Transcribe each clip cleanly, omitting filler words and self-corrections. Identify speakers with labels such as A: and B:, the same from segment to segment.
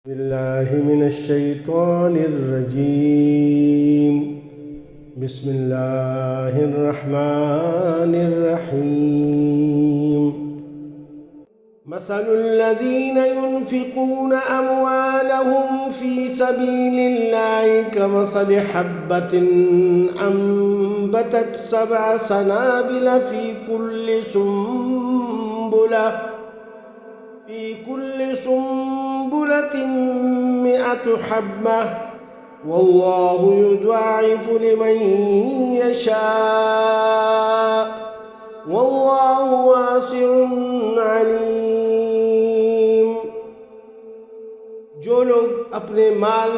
A: بالله من الشيطان الرجيم. بسم الله الرحمن الرحيم. مثل الذين ينفقون أموالهم في سبيل الله كمثل حبة أنبتت 7 سنابل في كل سنبلة 100 حبة والله يضاعف لمن يشاء والله واسع علیم. جو لوگ اپنے مال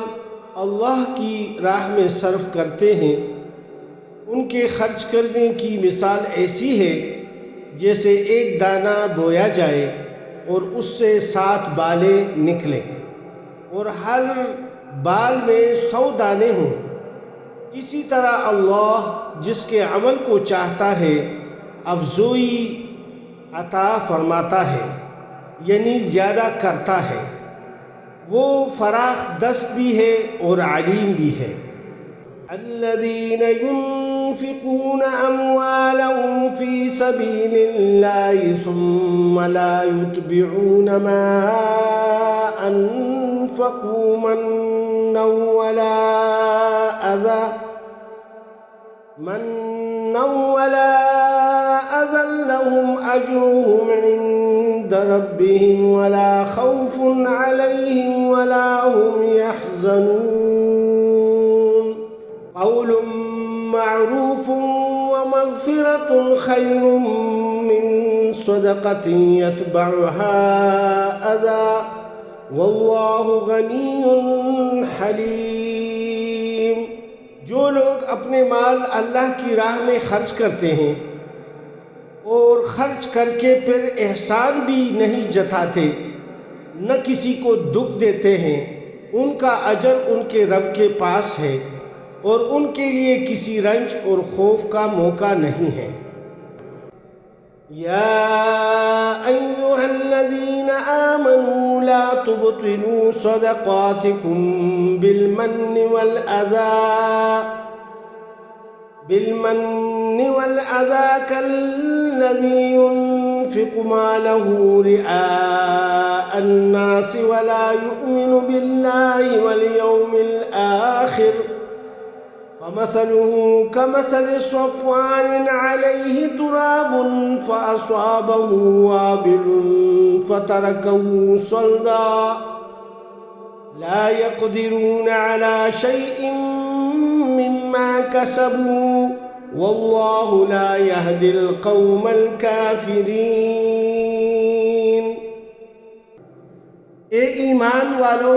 A: اللہ کی راہ میں صرف کرتے ہیں ان کے خرچ کرنے کی مثال ایسی ہے جیسے ایک دانہ بویا جائے اور اس سے 7 بالیں نکلیں اور ہر بال میں 100 دانے ہوں. اسی طرح اللہ جس کے عمل کو چاہتا ہے افزوئی عطا فرماتا ہے، یعنی زیادہ کرتا ہے. وہ فراخ دست بھی ہے اور علیم بھی ہے. الذين ينفقون أموالهم في سبيل الله ثم لا يتبعون ما أنفقوا منا ولا أذى لهم أجرهم عند ربهم ولا خوف عليهم ولا هم يحزنون. قول معروف ومغفرة خير من صدقة يتبعها أذى والله غني حليم. جو لوگ اپنے مال اللہ کی راہ میں خرچ کرتے ہیں اور خرچ کر کے پھر احسان بھی نہیں جتاتے، نہ کسی کو دکھ دیتے ہیں، ان کا اجر ان کے رب کے پاس ہے اور ان کے لیے کسی رنج اور خوف کا موقع نہیں ہے. یا ایھا الذین آمنوا لا تبطلوا صدقاتکم بالمن والأذى كالذي ينفق ماله رئاء الناس ولا يؤمن بالله واليوم الآخر فمثله كمثل صفوان عليه تراب فأصابه وابل فتركه صلدا لا يقدرون على شيء مما كسبوا والله لا يهدي القوم الكافرين. اے ایمان والو،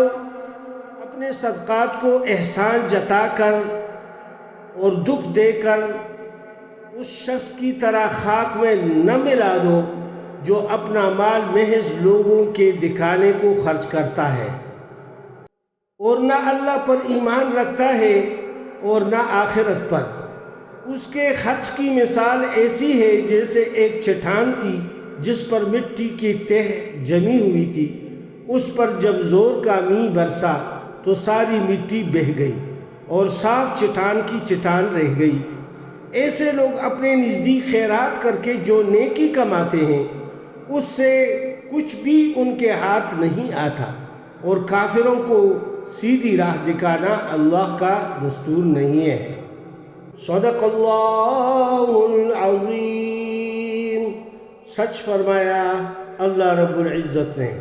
A: اپنے صدقات کو احسان جتا کر اور دکھ دے کر اس شخص کی طرح خاک میں نہ ملا دو جو اپنا مال محض لوگوں کے دکھانے کو خرچ کرتا ہے اور نہ اللہ پر ایمان رکھتا ہے اور نہ آخرت پر. اس کے خرچ کی مثال ایسی ہے جیسے ایک چٹان تھی جس پر مٹی کی تہ جمی ہوئی تھی. اس پر جب زور کا میںہ برسا تو ساری مٹی بہہ گئی اور صاف چٹان کی چٹان رہ گئی. ایسے لوگ اپنے نزدیک خیرات کر کے جو نیکی کماتے ہیں اس سے کچھ بھی ان کے ہاتھ نہیں آتا، اور کافروں کو سیدھی راہ دکھانا اللہ کا دستور نہیں ہے. صدق اللہ العظیم. سچ فرمایا اللہ رب العزت نے.